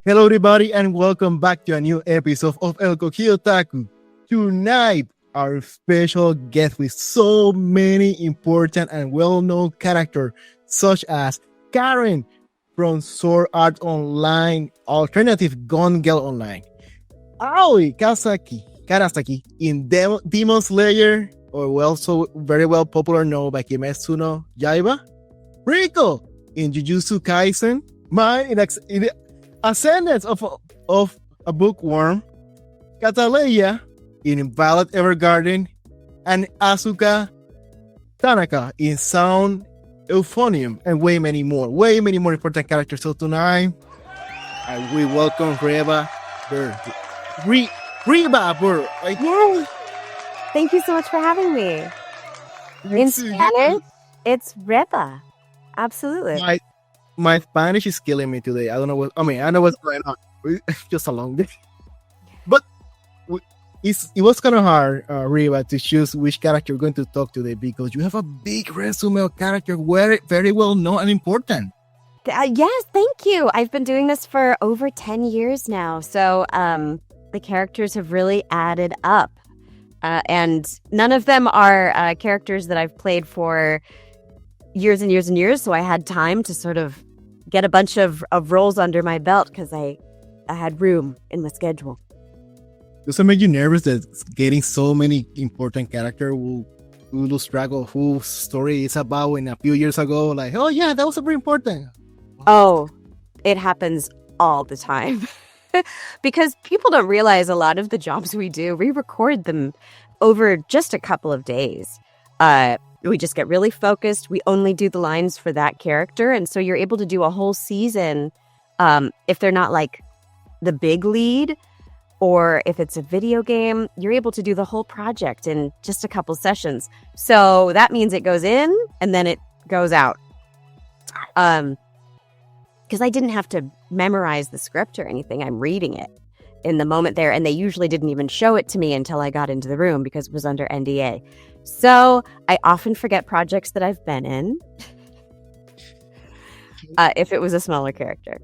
Hello, everybody, and welcome back to a new episode of El Kohiruimaki. Tonight, our special guest with so many important and well-known characters, such as Karen from Sword Art Online Alternative Gale Online, Aoi Kanzaki in Demon Slayer, or also very well popular known by Kimetsu no Yaiba, Riko in Jujutsu Kaisen, Myne in Ascendance of a Bookworm, Cattleya in Violet Evergarden, and Asuka Tanaka in Sound Euphonium, and way many more important characters. So tonight, we welcome Reba Buhr. Reba Buhr. Yay! Thank you so much for having me. In Spanish, it's Reba. Absolutely. My Spanish is killing me today. I don't know I know what's going on. Just a long day. But it was kind of hard, Reba, to choose which character you're going to talk today because you have a big resume of character, very, very well known and important. Yes, thank you. I've been doing this for over 10 years now. So the characters have really added up. And none of them are characters that I've played for years and years and years. So I had time to sort of get a bunch of roles under my belt because I had room in my schedule. Does it make you nervous that getting so many important characters will lose track of whose story it's about in a few years ago? Like, oh yeah, that was very important. Oh, it happens all the time. Because people don't realize a lot of the jobs we do, we record them over just a couple of days. We just get really focused. We only do the lines for that character. And so you're able to do a whole season if they're not like the big lead, or if it's a video game, you're able to do the whole project in just a couple sessions. So that means it goes in and then it goes out. Because I didn't have to memorize the script or anything. I'm reading it in the moment there. And they usually didn't even show it to me until I got into the room because it was under NDA. So I often forget projects that I've been in if it was a smaller character.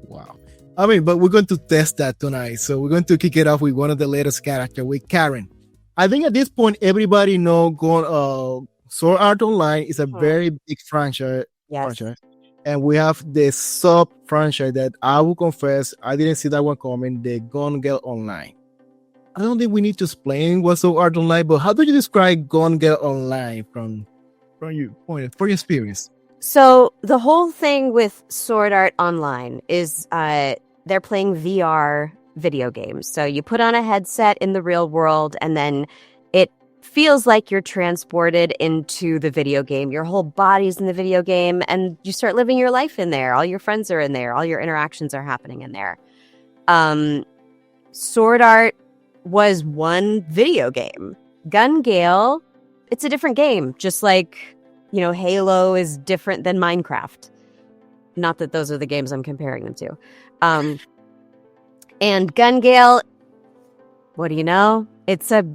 Wow. I mean, but we're going to test that tonight. So we're going to kick it off with one of the latest characters, with Karen. I think at this point, everybody knows Sword Art Online is a very big franchise. Yes. And we have the sub-franchise that I will confess, I didn't see that one coming, the Gale Online. I don't think we need to explain what's Sword Art Online, but how do you describe Gale Online from your point, for your experience? So the whole thing with Sword Art Online is they're playing VR video games. So you put on a headset in the real world, and then it feels like you're transported into the video game. Your whole body's in the video game, and you start living your life in there. All your friends are in there. All your interactions are happening in there. Sword Art was one video game. Gale, it's a different game, just like, Halo is different than Minecraft. Not that those are the games I'm comparing them to. And Gale, what do you know? It's a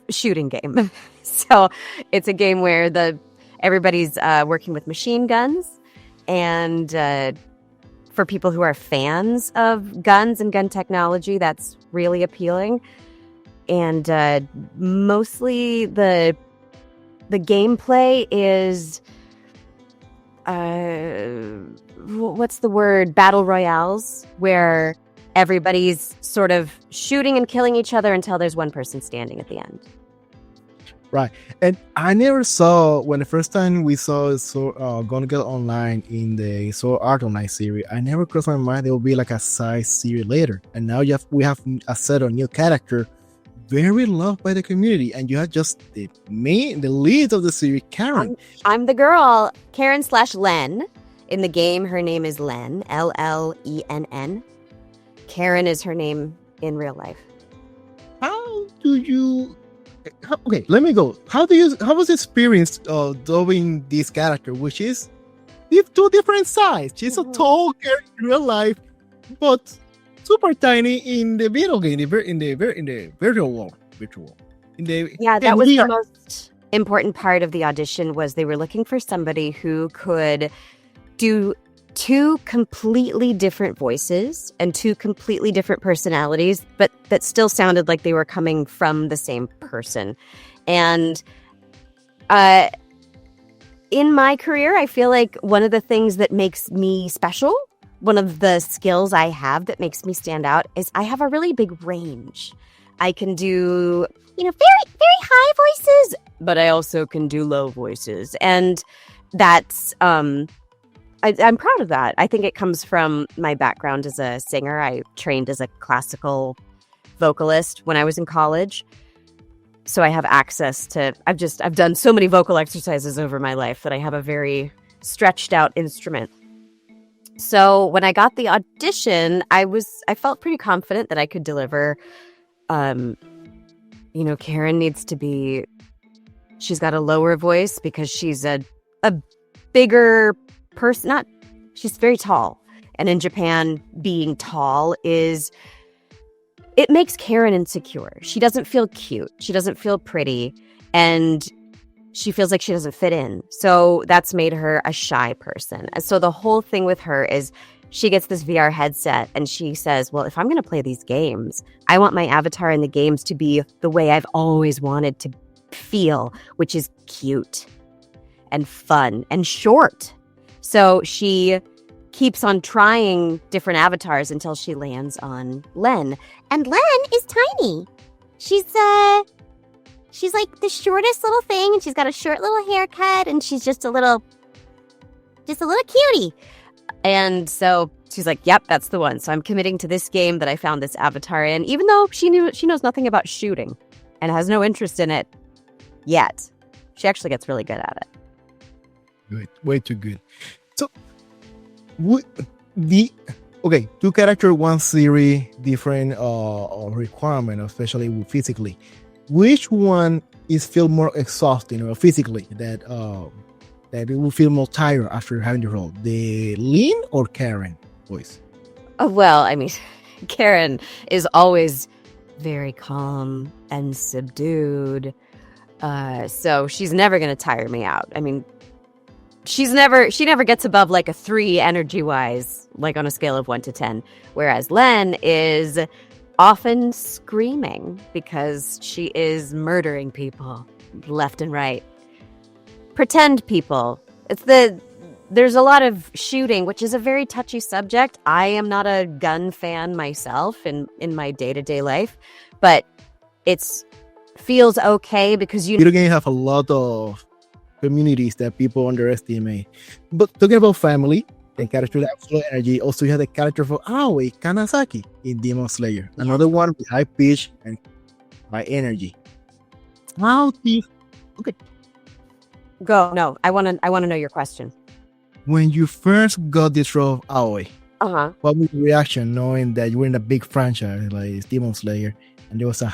shooting game. So it's a game where everybody's working with machine guns, and for people who are fans of guns and gun technology, that's really appealing. And mostly the gameplay is what's the word? Battle royales, where everybody's sort of shooting and killing each other until there's one person standing at the end. Right. And I never saw, when the first time we saw Gale Online in the Sword Art Online series, I never crossed my mind there will be like a side series later. And now we have a set of new character, very loved by the community, and you have just the lead of the series, Karen. I'm the girl, Karen /LLENN. In the game, her name is LLENN, LLENN. Karen is her name in real life. Okay, let me go. How was the experience of dubbing this character, which is two different sides? She's a tall character in real life, but super tiny in the video game, in the virtual world. That was the most important part of the audition. Was they were looking for somebody who could do two completely different voices and two completely different personalities, but that still sounded like they were coming from the same person. And in my career, I feel like one of the things that makes me special, one of the skills I have that makes me stand out, is I have a really big range. I can do, very, very high voices, but I also can do low voices. And that's, I'm proud of that. I think it comes from my background as a singer. I trained as a classical vocalist when I was in college. So I have access to, I've done so many vocal exercises over my life that I have a very stretched out instrument. So when I got the audition, I felt pretty confident that I could deliver. Karen needs to be, she's got a lower voice because she's a bigger person. She's very tall. And in Japan, being tall it makes Karen insecure. She doesn't feel cute. She doesn't feel pretty. And she feels like she doesn't fit in. So that's made her a shy person. And so the whole thing with her is she gets this VR headset and she says, well, if I'm going to play these games, I want my avatar in the games to be the way I've always wanted to feel, which is cute and fun and short. So she keeps on trying different avatars until she lands on LLENN. And LLENN is tiny. She's like the shortest little thing, and she's got a short little haircut, and she's just a little cutie. And so she's like, yep, that's the one. So I'm committing to this game that I found this avatar in, even though she knows nothing about shooting and has no interest in it yet. She actually gets really good at it. Good. Way too good. So two character, one theory, different requirement, especially physically. Which one is feel more exhausting or physically that it will feel more tired after having the role? The LLENN or Karen voice? Oh, well, I mean, Karen is always very calm and subdued. So she's never going to tire me out. I mean, she never gets above like a 3 energy-wise, like on a scale of 1 to 10. Whereas LLENN is often screaming because she is murdering people left and right. Pretend people. There's a lot of shooting, which is a very touchy subject. I am not a gun fan myself in my day-to-day life, but it's feels okay because video games have a lot of communities that people underestimate. But talking about family and character that have full energy, also you have the character for Aoi Kanzaki in Demon Slayer. Another one with high pitch and high energy. How do you... Okay. Go. No, I want to know your question. When you first got this role of Aoi, what was your reaction knowing that you were in a big franchise like Demon Slayer and there was a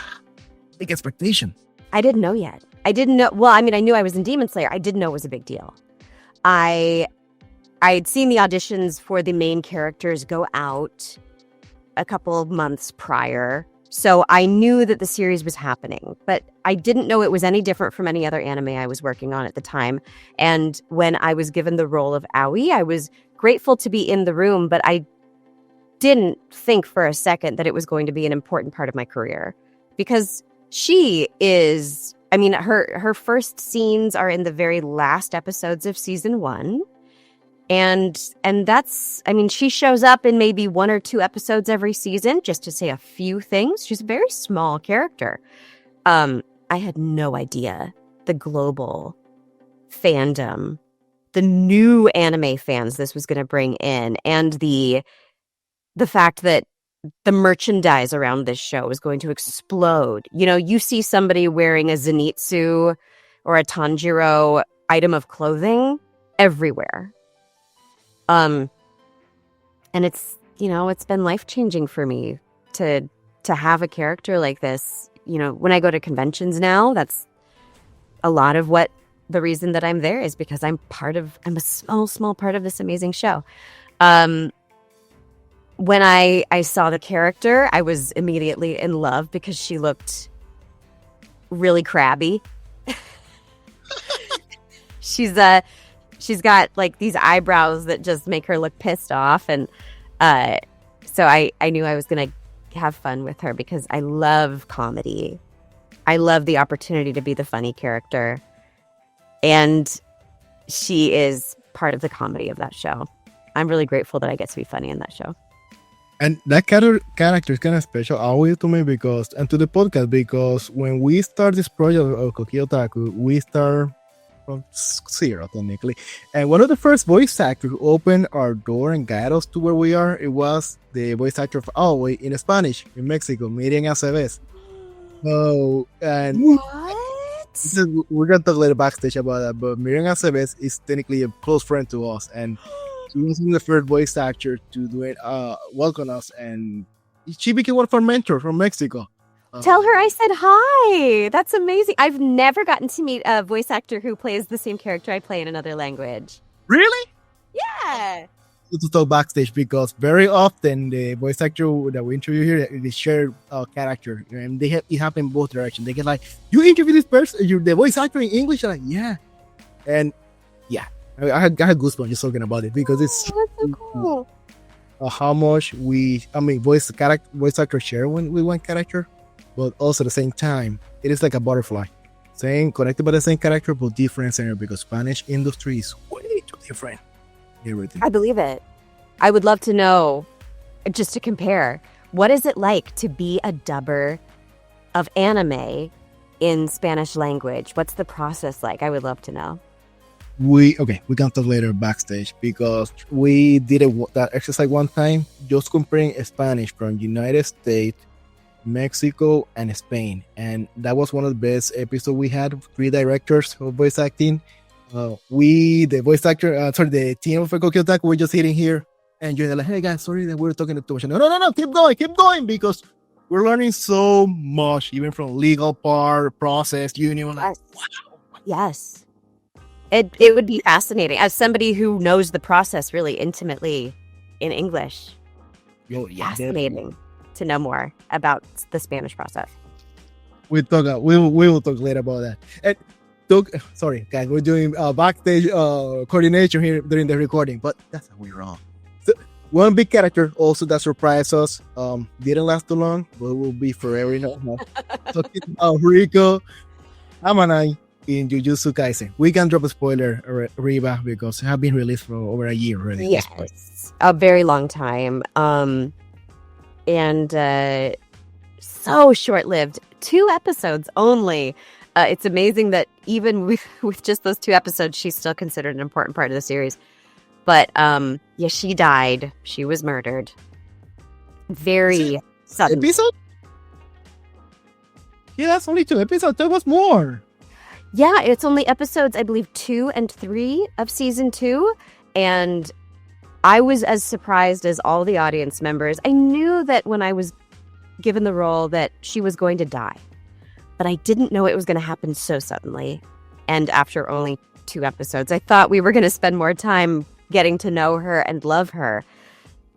big expectation? I didn't know yet. I didn't know. Well, I mean, I knew I was in Demon Slayer. I didn't know it was a big deal. I'd seen the auditions for the main characters go out a couple of months prior. So I knew that the series was happening, but I didn't know it was any different from any other anime I was working on at the time. And when I was given the role of Aoi, I was grateful to be in the room, but I didn't think for a second that it was going to be an important part of my career. Because she is, I mean, her first scenes are in the very last episodes of season 1. And that's, I mean, she shows up in maybe 1 or 2 episodes every season just to say a few things. She's a very small character. I had no idea the global fandom, the new anime fans this was going to bring in, and the fact that the merchandise around this show is going to explode. You know, you see somebody wearing a Zenitsu or a Tanjiro item of clothing everywhere. And it's, it's been life-changing for me to have a character like this. You know, when I go to conventions now, that's a lot of what the reason that I'm there is because I'm a small part of this amazing show. When I saw the character, I was immediately in love because she looked really crabby. She's she's got like these eyebrows that just make her look pissed off. And so I knew I was going to have fun with her because I love comedy. I love the opportunity to be the funny character. And she is part of the comedy of that show. I'm really grateful that I get to be funny in that show. And that character is kind of special always to me because, and to the podcast, because when we start this project of Koki Otaku, we start from zero technically. And one of the first voice actors who opened our door and guided us to where we are, it was the voice actor of Aoi in Spanish in Mexico, Myne Aceves. Oh, and we're gonna talk later backstage about that, but Myne Aceves is technically a close friend to us, and she was the first voice actor to do it, welcome us, and she became one of our mentors from Mexico. Tell her I said hi. That's amazing. I've never gotten to meet a voice actor who plays the same character I play in another language. Really? Yeah. To talk backstage because very often the voice actor that we interview here, they share a character, and it happen both directions. They get like, you interview this person, you're the voice actor in English. I'm like, yeah, and yeah. I had goosebumps just talking about it because it's that's so cool. How much voice actor share with one character, but also at the same time, it is like a butterfly, saying connected by the same character but different scenario because Spanish industry is way too different. Everything. I believe it. I would love to know, just to compare, what is it like to be a dubber of anime in Spanish language? What's the process like? I would love to know. We can talk later backstage because we did that exercise one time, just comparing Spanish from United States, Mexico, and Spain, and that was one of the best episodes we had. 3 directors of voice acting. The team of Koki Otaku, we're just sitting here, and you're like, hey guys, sorry that we're talking too much. No, keep going because we're learning so much, even from legal part, process, union. Like, wow. Yes. It would be fascinating as somebody who knows the process really intimately in English. Fascinating to know more about the Spanish process. We will talk later about that. And sorry guys, we're doing backstage coordination here during the recording, but that's how we're wrong. So one big character also that surprised us, didn't last too long, but will be forever in our heart. Talking about Riko Amanai in Jujutsu Kaisen. We can drop a spoiler, Reba, because it has been released for over a year already. Yes, a very long time. And so short-lived. 2 episodes only. It's amazing that even with just those 2 episodes, she's still considered an important part of the series. But yeah, she died. She was murdered. Very sudden. Episode? Yeah, that's only 2 episodes. There was more. Yeah, it's only episodes, I believe, 2 and 3 of season 2. And I was as surprised as all the audience members. I knew that when I was given the role that she was going to die. But I didn't know it was going to happen so suddenly. And after only 2 episodes, I thought we were going to spend more time getting to know her and love her.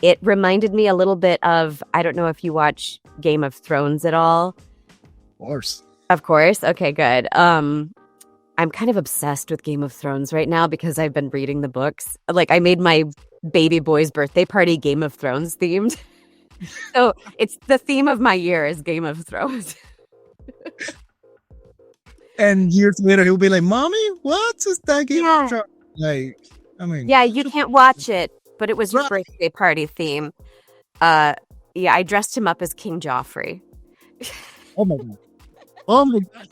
It reminded me a little bit of, I don't know if you watch Game of Thrones at all. Of course. Of course. Okay, good. I'm kind of obsessed with Game of Thrones right now because I've been reading the books. Like, I made my baby boy's birthday party Game of Thrones themed. So it's the theme of my year is Game of Thrones. And years later, he'll be like, "Mommy, what's that Game of Thrones?" Like, I mean, yeah, you can't watch it, but it was your birthday party theme. Yeah, I dressed him up as King Joffrey. Oh my god! Oh my god!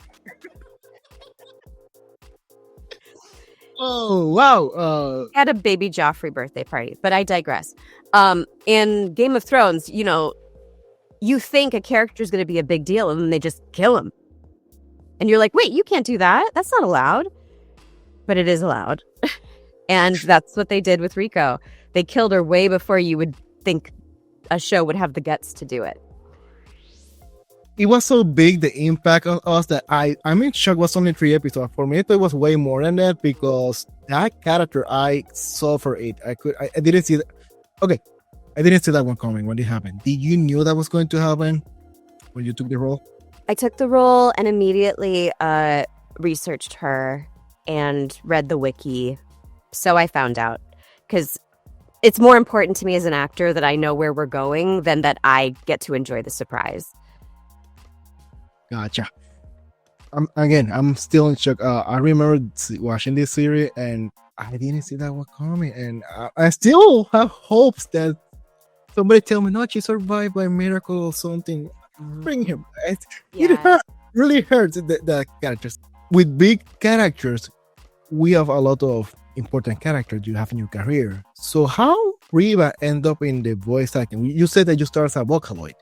Oh wow! Had a baby Joffrey birthday party, but I digress. In Game of Thrones, you know, you think a character is going to be a big deal, and then they just kill him, and you're like, "Wait, you can't do that. That's not allowed." But it is allowed, and that's what they did with Riko. They killed her way before you would think a show would have the guts to do it. It was so big, the impact on us, that I'm in shock. Was only 3 episodes. For me, it was way more than that because that character, I saw for it. I didn't see that. Okay, I didn't see that one coming when it happened. Did you knew that was going to happen when you took the role? I took the role and immediately researched her and read the wiki So I found out, because it's more important to me as an actor that I know where we're going than that I get to enjoy the surprise. Gotcha. I'm still in shock. I remember watching this series and I didn't see that one coming, and I still have hopes that somebody tell me, no, she survived by miracle or something. Bring him. It really hurts the characters. With big characters, we have a lot of important characters you have in your career. So how Reba end up in the voice acting? You said that you started as a Vocaloid,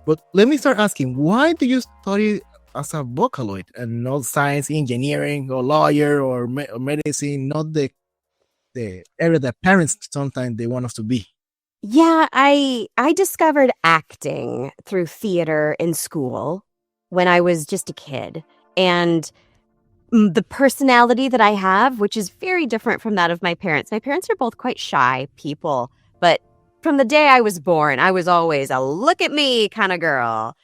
but let me start asking, why do you study as a Vocaloid and not science, engineering, or lawyer, or medicine, not the area that parents sometimes they want us to be? Yeah, I discovered acting through theater in school when I was just a kid. And the personality that I have, which is very different from that of my parents. My parents are both quite shy people, but from the day I was born, I was always a look at me kind of girl.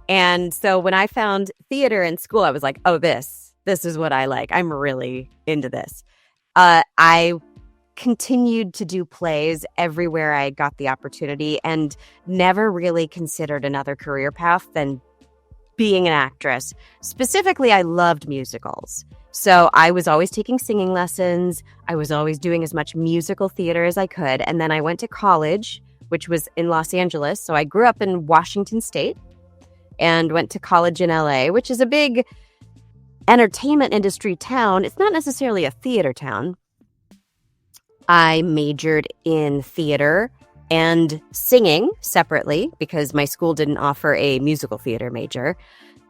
And so when I found theater in school, I was like, oh, this is what I like. I'm really into this. I continued to do plays everywhere I got the opportunity and never really considered another career path than being an actress. Specifically, I loved musicals. So I was always taking singing lessons. I was always doing as much musical theater as I could. And then I went to college, which was in Los Angeles. So I grew up in Washington State and went to college in LA, which is a big entertainment industry town. It's not necessarily a theater town. I majored in theater and singing separately because my school didn't offer a musical theater major.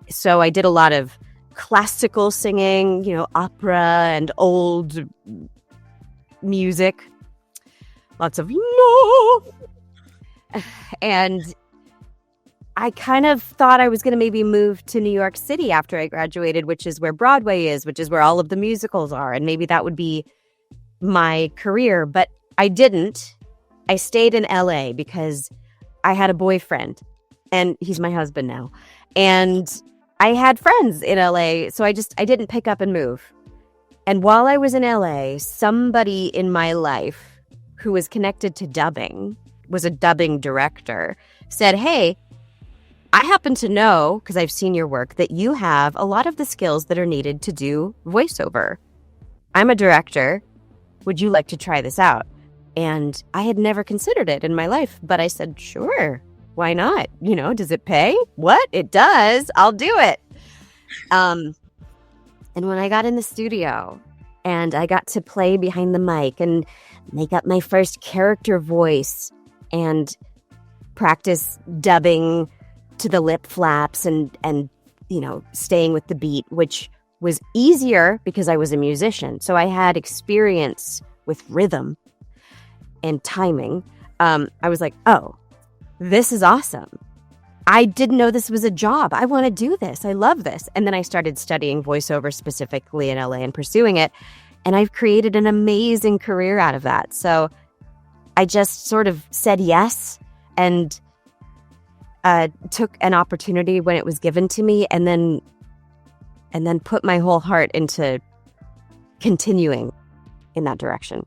So I did a lot of classical singing, opera and old music. Lots of love. And I kind of thought I was going to maybe move to New York City after I graduated, which is where Broadway is, which is where all of the musicals are. And maybe that would be my career, but I didn't. I stayed in LA because I had a boyfriend and he's my husband now. And I had friends in LA, so I didn't pick up and move. And while I was in LA, somebody in my life who was connected to dubbing, was a dubbing director, said, hey, I happen to know, because I've seen your work, that you have a lot of the skills that are needed to do voiceover. I'm a director. Would you like to try this out? And I had never considered it in my life, but I said, sure, why not? Does it pay? What? It does. I'll do it. And when I got in the studio and I got to play behind the mic and make up my first character voice and practice dubbing to the lip flaps and staying with the beat, which was easier because I was a musician. So I had experience with rhythm and timing. I was like, oh, this is awesome. I didn't know this was a job. I want to do this. I love this. And then I started studying voiceover specifically in LA and pursuing it. And I've created an amazing career out of that. So I just sort of said yes and took an opportunity when it was given to me, and then put my whole heart into continuing in that direction.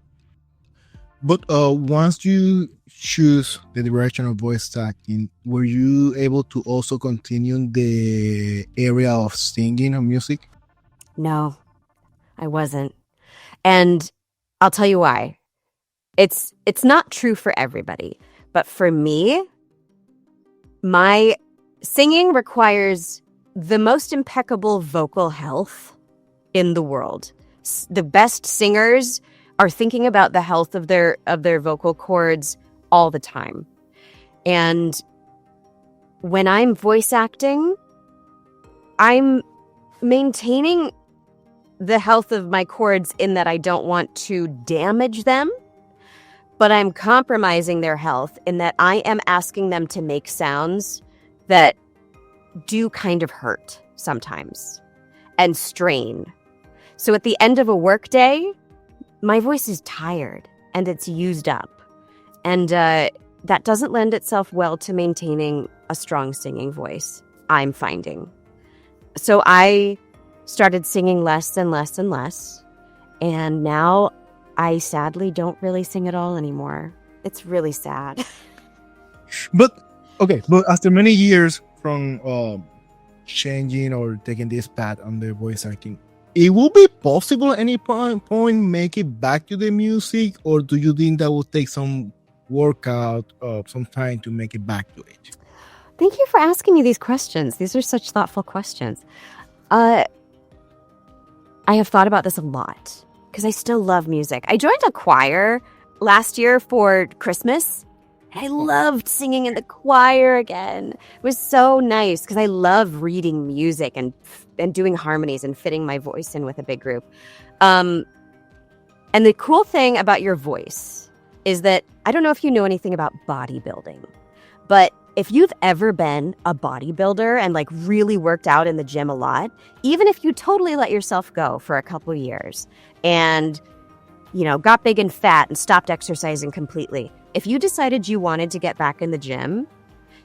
But once you choose the direction of voice acting, were you able to also continue in the area of singing or music? No, I wasn't. And I'll tell you why. It's not true for everybody, but for me, my singing requires the most impeccable vocal health in the world. The best singers are thinking about the health of their vocal cords all the time. And when I'm voice acting, I'm maintaining the health of my cords in that I don't want to damage them, but I'm compromising their health in that I am asking them to make sounds that do kind of hurt sometimes and strain. So at the end of a workday, my voice is tired and it's used up. And that doesn't lend itself well to maintaining a strong singing voice, I'm finding. So I started singing less and less and less. And now I sadly don't really sing at all anymore. It's really sad. But after many years from changing or taking this path on the voice acting, it will be possible at any point make it back to the music, or do you think that will take some workout some time to make it back to it? Thank you for asking me these questions. These are such thoughtful questions. I have thought about this a lot because I still love music. I joined a choir last year for Christmas. I loved singing in the choir again. It was so nice because I love reading music and doing harmonies and fitting my voice in with a big group. And the cool thing about your voice is that, I don't know if you know anything about bodybuilding, but if you've ever been a bodybuilder and like really worked out in the gym a lot, even if you totally let yourself go for a couple years and, you know, got big and fat and stopped exercising completely, if you decided you wanted to get back in the gym,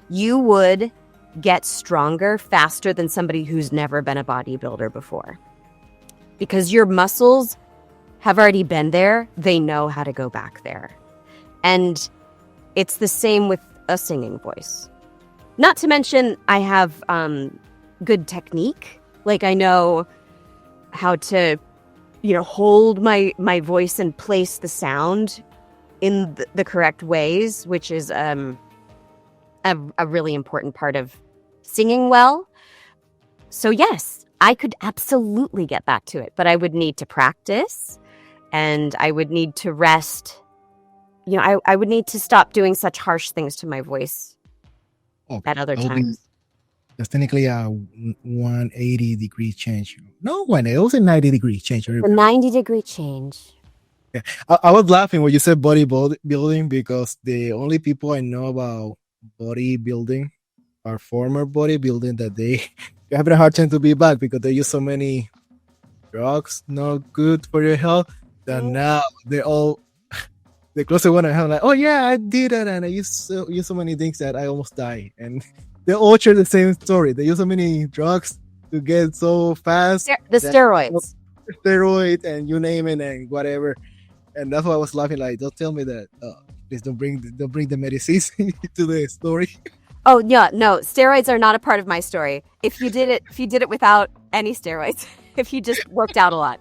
you would get stronger faster than somebody who's never been a bodybuilder before. Because your muscles have already been there. They know how to go back there. And it's the same with a singing voice. Not to mention, I have good technique. Like, I know how to, you know, hold my voice and place the sound in the correct ways, which is a really important part of singing well. So yes, I could absolutely get back to it, but I would need to practice and I would need to rest. You know, I would need to stop doing such harsh things to my voice at other times. That's technically a 180-degree change. No, it was a 90-degree change. A 90-degree change. Yeah. I was laughing when you said bodybuilding because the only people I know about bodybuilding are former bodybuilding that they having a hard time to be back because they use so many drugs, not good for your health, that now they're all the closer one I have, like, oh yeah, I did it, and I used so many things that I almost died. And they all share the same story. They use so many drugs to get so fast. The steroids. Steroid and you name it and whatever. And that's why I was laughing, like, don't tell me that. Please don't bring the medicines into the story. Oh yeah, no, steroids are not a part of my story. If you did it without any steroids, if you just worked out a lot.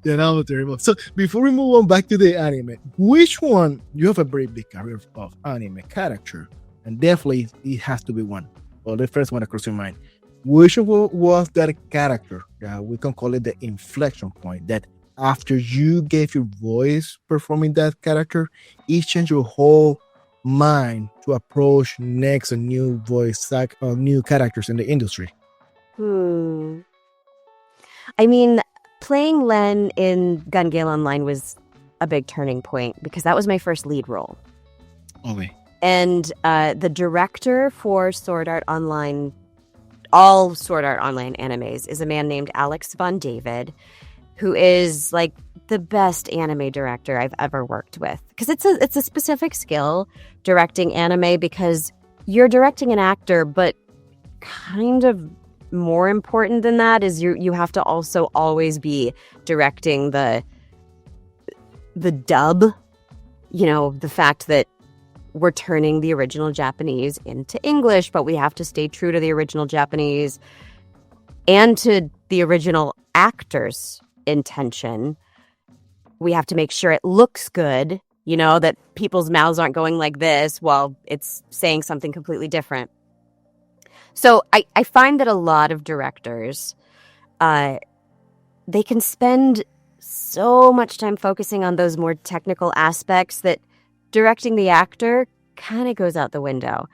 Yeah, that was terrible. So before we move on back to the anime, which one, you have a very big career of anime character, and definitely it has to be one. Well, the first one across your mind. Which was that character? We can call it the inflection point that after you gave your voice performing that character, it changed your whole mind to approach next a new voice or new characters in the industry. I mean, playing LLENN in Gale Online was a big turning point because that was my first lead role. Okay. And the director for Sword Art Online, all Sword Art Online animes, is a man named Alex von David, who is like the best anime director I've ever worked with. Because it's a specific skill, directing anime, because you're directing an actor, but kind of more important than that is you have to also always be directing the dub, you know, the fact that we're turning the original Japanese into English, but we have to stay true to the original Japanese and to the original actor's intention. We have to make sure it looks good, you know, that people's mouths aren't going like this while it's saying something completely different. So I find that a lot of directors, they can spend so much time focusing on those more technical aspects that directing the actor kind of goes out the window.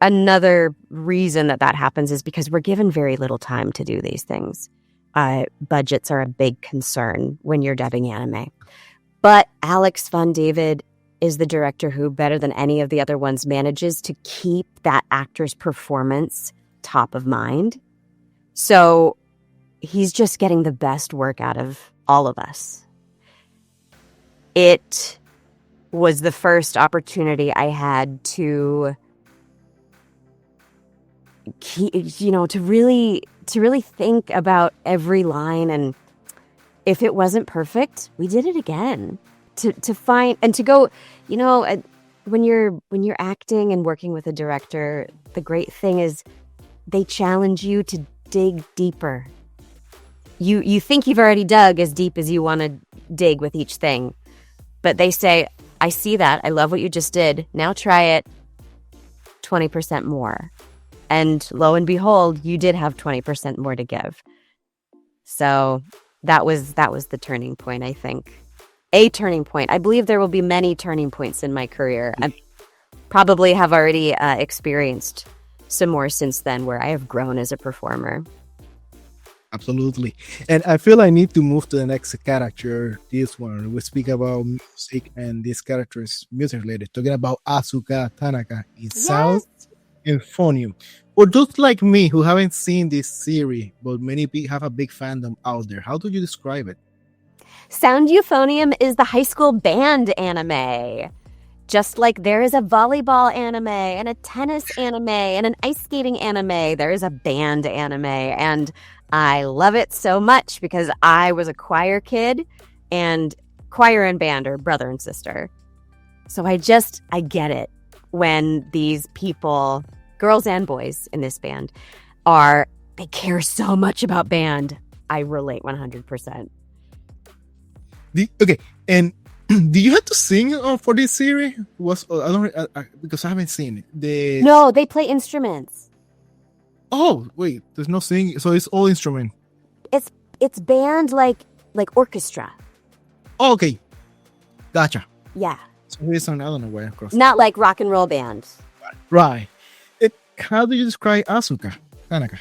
Another reason that happens is because we're given very little time to do these things. Budgets are a big concern when you're dubbing anime. But Alex von David is the director who, better than any of the other ones, manages to keep that actor's performance top of mind. So he's just getting the best work out of all of us. It was the first opportunity I had to to really think about every line and if it wasn't perfect, we did it again. To find and to go, when you're acting and working with a director, the great thing is they challenge you to dig deeper. You think you've already dug as deep as you want to dig with each thing, but they say, I see that. I love what you just did. Now try it 20% more. And lo and behold, you did have 20% more to give. So that was the turning point, I think. A turning point. I believe there will be many turning points in my career. I probably have already experienced some more since then where I have grown as a performer. Absolutely. And I feel I need to move to the next character. This one, we speak about music, and this character is music related. Talking about Asuka Tanaka. It sounds Euphonium. Or just like me, who haven't seen this series, but many people have a big fandom out there. How do you describe it? Sound Euphonium is the high school band anime. Just like there is a volleyball anime and a tennis anime and an ice skating anime, there is a band anime. And I love it so much because I was a choir kid, and choir and band are brother and sister. So I get it when these people, girls and boys in this band, they care so much about band. I relate 100%. Okay, and do you have to sing for this series? Because I haven't seen it. No, they play instruments. Oh wait, there's no singing, so it's all instrument. It's band like orchestra. Oh, okay, gotcha. Yeah. So it's on, I don't know where, of course. Not like rock and roll band. Right. How do you describe Asuka Tanaka?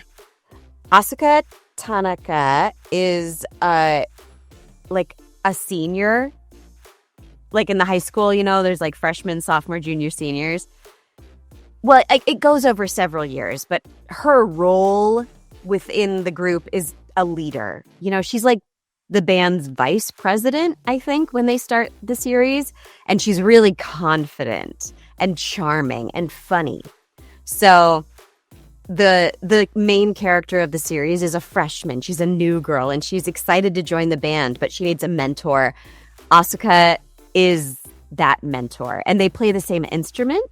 Asuka Tanaka is like a senior. Like in the high school, there's like freshmen, sophomore, junior, seniors. Well, it goes over several years, but her role within the group is a leader. She's like the band's vice president, I think, when they start the series. And she's really confident and charming and funny. So the main character of the series is a freshman. She's a new girl, and she's excited to join the band, but she needs a mentor. Asuka is that mentor, and they play the same instrument,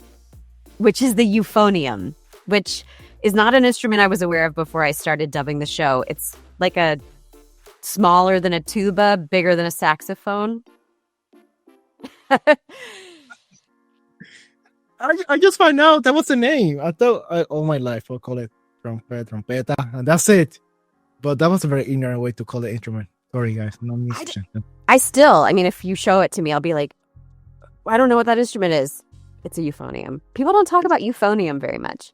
which is the euphonium, which is not an instrument I was aware of before I started dubbing the show. It's like a smaller than a tuba, bigger than a saxophone. I just found out that was the name. I thought all my life I'll call it trompeta, and that's it. But that was a very ignorant way to call the instrument. Sorry, guys, no musician. If you show it to me, I'll be like, I don't know what that instrument is. It's a euphonium. People don't talk about euphonium very much.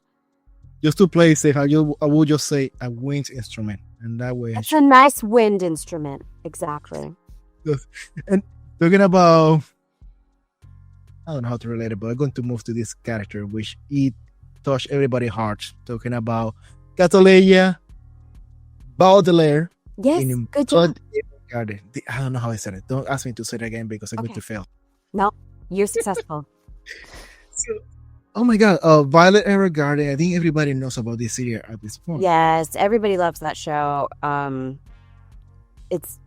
Just to play safe, I would just say a wind instrument, and that way. It's a nice wind instrument, exactly. And talking about, I don't know how to relate it, but I'm going to move to this character, which it touched everybody's heart. Talking about Cattleya, Baudelaire. Yes, good job. Evergarden. I don't know how I said it. Don't ask me to say it again because I'm going to fail. No, you're successful. Oh my God, Violet Evergarden. I think everybody knows about this series at this point. Yes, everybody loves that show. It's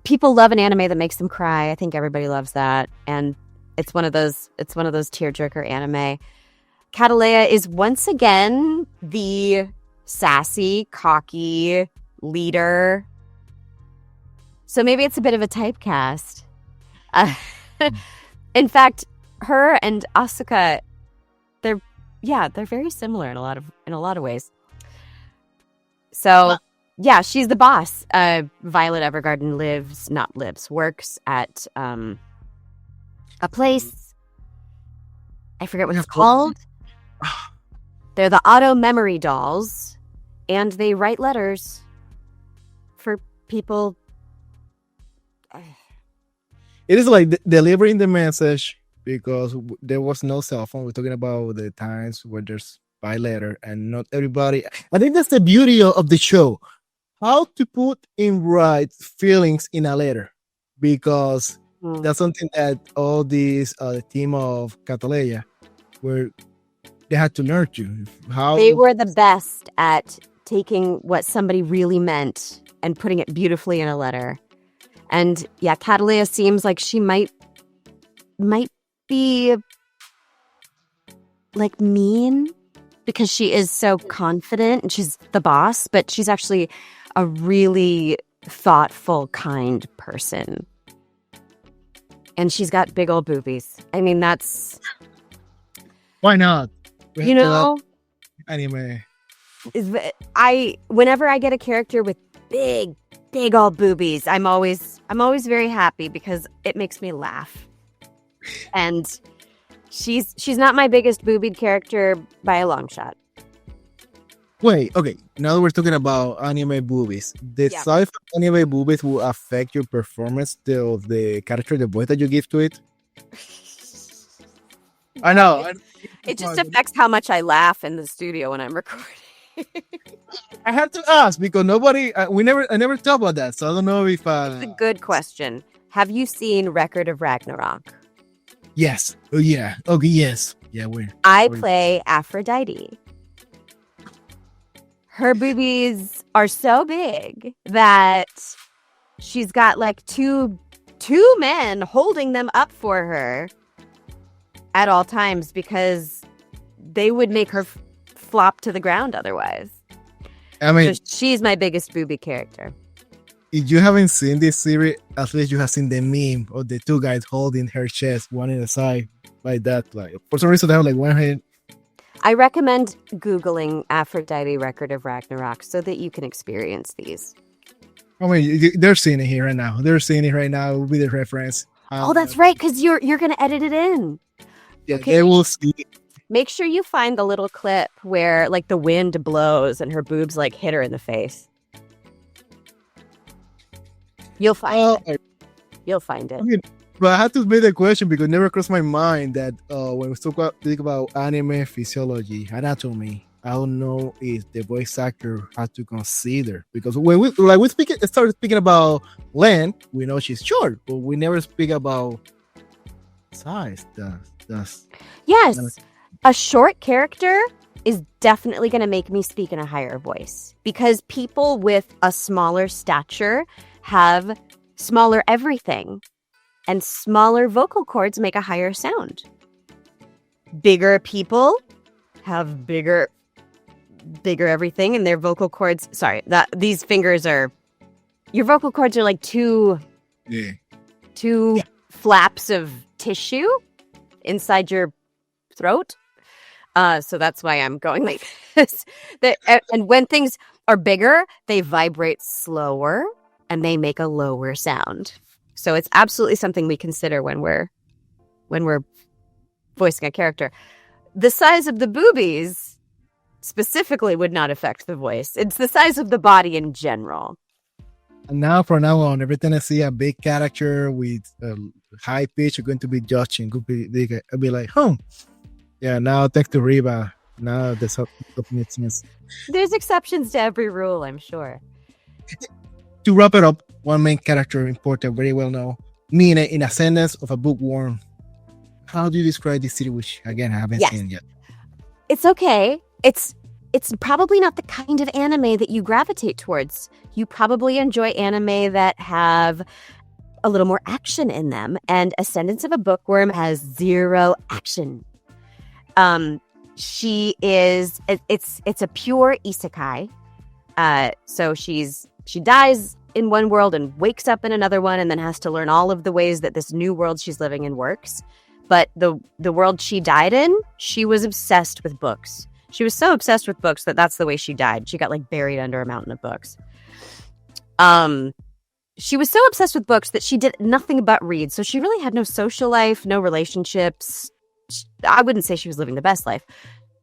people love an anime that makes them cry. I think everybody loves that, and it's one of those tearjerker anime. Cattleya is once again the sassy, cocky leader. So maybe it's a bit of a typecast. In fact, her and Asuka, they're very similar in a lot of ways. So yeah, she's the boss. Violet Evergarden works at a place. I forget what it's called. They're the auto memory dolls, and they write letters for people. It is like delivering the message, because there was no cell phone. We're talking about the times where there's by letter, and not everybody. I think that's the beauty of the show, how to put in right feelings in a letter, because that's something that all these team of Cattleya they had to learn how they were the best at taking what somebody really meant and putting it beautifully in a letter. And yeah, Cattleya seems like she might be like mean because she is so confident and she's the boss, but she's actually a really thoughtful, kind person. And she's got big old boobies. I mean, that's... Why not? You know... Anime. Whenever I get a character with big old boobies, I'm always very happy because it makes me laugh. And she's not my biggest boobied character by a long shot. Wait, okay. Now that we're talking about anime boobies, the size of anime boobies will affect your performance of the character, the voice that you give to it. I know. It just affects how much I laugh in the studio when I'm recording. I had to ask because I never thought about that, so I don't know if. It's a good question. Have you seen Record of Ragnarok? Yes. Oh yeah. Okay. Yes. Yeah. I play Aphrodite. Her boobies are so big that she's got like two men holding them up for her at all times because they would make her flop to the ground otherwise. I mean, so she's my biggest boobie character. If you haven't seen this series, at least you have seen the meme of the two guys holding her chest, one in the side, like that. Like for some reason, they have like one hand. I recommend Googling Aphrodite Record of Ragnarok so that you can experience these. I mean, they're seeing it here right now. They're seeing it right now with the reference. Oh, that's right, because you're going to edit it in. Yeah, okay. They will see. Make sure you find the little clip where like the wind blows and her boobs like hit her in the face. You'll find it. You'll find it. Okay. But I had to make the question because it never crossed my think when we think about anime physiology, anatomy, I don't know if the voice actor has to consider, because when we started speaking about LLENN, we know she's short, but we never speak about size. Yes, a short character is definitely going to make me speak in a higher voice because people with a smaller stature have smaller everything. And smaller vocal cords make a higher sound. Bigger people have bigger everything, and their vocal cords. Sorry, these fingers are. Your vocal cords are like two flaps of tissue inside your throat. So that's why I'm going like this. And when things are bigger, they vibrate slower and they make a lower sound. So it's absolutely something we consider when we're voicing a character. The size of the boobies specifically would not affect the voice. It's the size of the body in general. And now, from now on, every time I see a big character with a high pitch, you're going to be judging. I'll be like, yeah, now thanks to Reba. Now this makes sense. There's exceptions to every rule, I'm sure. To wrap it up, one main character important, very well known, Myne in Ascendance of a Bookworm. How do you describe this series, which again I haven't seen yet? It's okay. It's probably not the kind of anime that you gravitate towards. You probably enjoy anime that have a little more action in them, and Ascendance of a Bookworm has zero action. It's a pure isekai. So she dies in one world and wakes up in another one and then has to learn all of the ways that this new world she's living in works. But the world she died in, she was obsessed with books. She was so obsessed with books that's the way she died. She got like buried under a mountain of books. She was so obsessed with books that she did nothing but read. So she really had no social life, no relationships. I wouldn't say she was living the best life.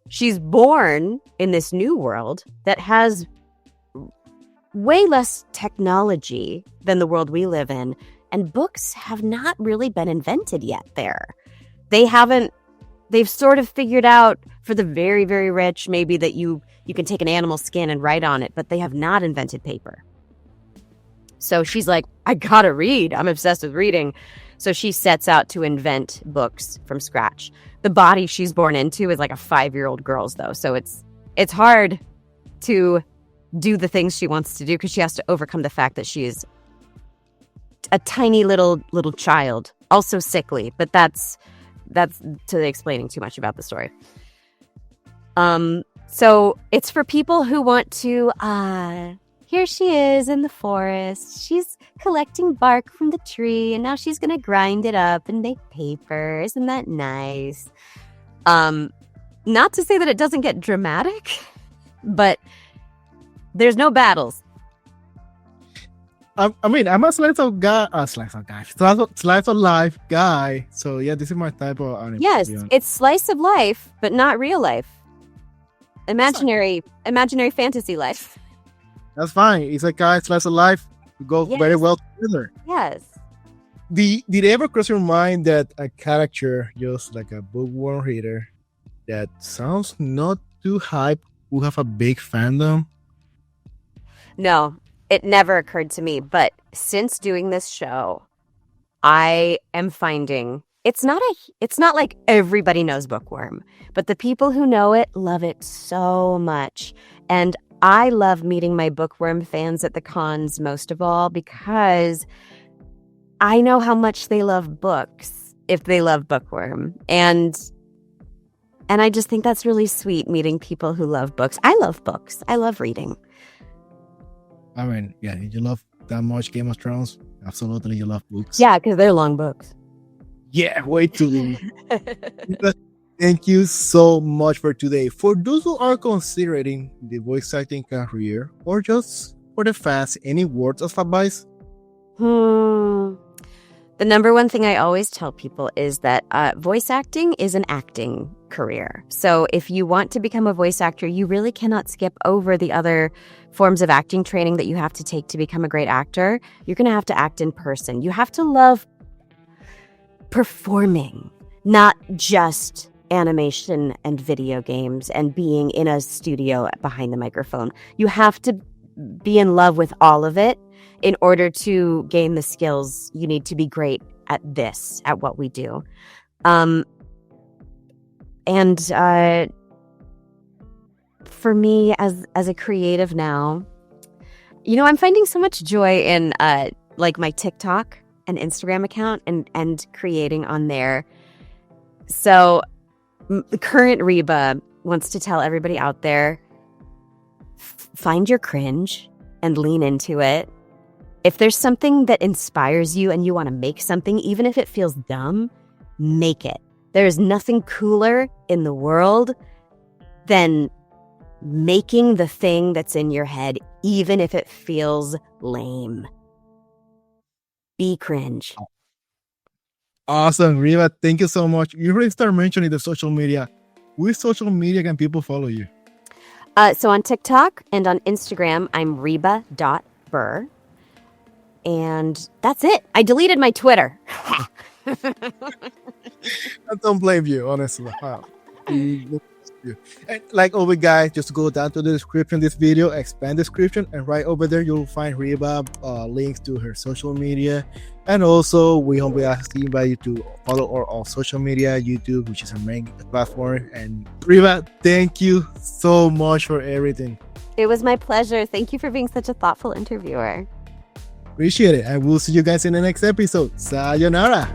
She's born in this new world that has way less technology than the world we live in, and books have not really been invented yet there. They've sort of figured out for the very, very rich, maybe that you can take an animal skin and write on it, but they have not invented paper. So she's like, I gotta read. I'm obsessed with reading. So she sets out to invent books from scratch. The body she's born into is like a 5-year-old girl's, though. So it's hard to do the things she wants to do because she has to overcome the fact that she is a tiny little child, also sickly, but that's to explaining too much about the story. So it's for people who want to, here she is in the forest. She's collecting bark from the tree, and now she's going to grind it up and make paper. Isn't that nice? Not to say that it doesn't get dramatic, but there's no battles. I mean, I'm a slice of life guy. So yeah, this is my type of anime. Yes, it's slice of life, but not real life. Imaginary fantasy life. That's fine. It's like a slice of life. We go very well together. Yes. Did it ever cross your mind that a character, just like a bookworm reader, that sounds not too hype, will have a big fandom? No, it never occurred to me. But since doing this show, I am finding it's not like everybody knows Bookworm, but the people who know it love it so much. And I love meeting my Bookworm fans at the cons most of all, because I know how much they love books if they love Bookworm. And I just think that's really sweet, meeting people who love books. I love books. I love reading. I mean, yeah, you love that much Game of Thrones? Absolutely, you love books. Yeah, because they're long books. Yeah, way too long. Thank you so much for today. For those who are considering the voice acting career, or just for the fans, any words of advice? The number one thing I always tell people is that voice acting is an acting career. So if you want to become a voice actor, you really cannot skip over the other forms of acting training that you have to take to become a great actor. You're going to have to act in person. You have to love performing, not just animation and video games and being in a studio behind the microphone. You have to be in love with all of it in order to gain the skills you need to be great at what we do. For me as a creative now, I'm finding so much joy in like my TikTok and Instagram account and creating on there. So the current Reba wants to tell everybody out there, find your cringe and lean into it. If there's something that inspires you and you want to make something, even if it feels dumb, make it. There is nothing cooler in the world than making the thing that's in your head, even if it feels lame. Be cringe. Awesome, Reba. Thank you so much. You already started mentioning the social media. Which social media can people follow you? So on TikTok and on Instagram, I'm Reba.Buhr. And that's it. I deleted my Twitter. I don't blame you, honestly. Wow. And like over, guys, just go down to the description of this video, expand description, and right over there you'll find Reba links to her social media. And also we humbly invite you to follow our all social media, YouTube, which is our main platform. And Reba, thank you so much for everything. It was my pleasure. Thank you for being such a thoughtful interviewer. Appreciate it. And we'll see you guys in the next episode. Sayonara.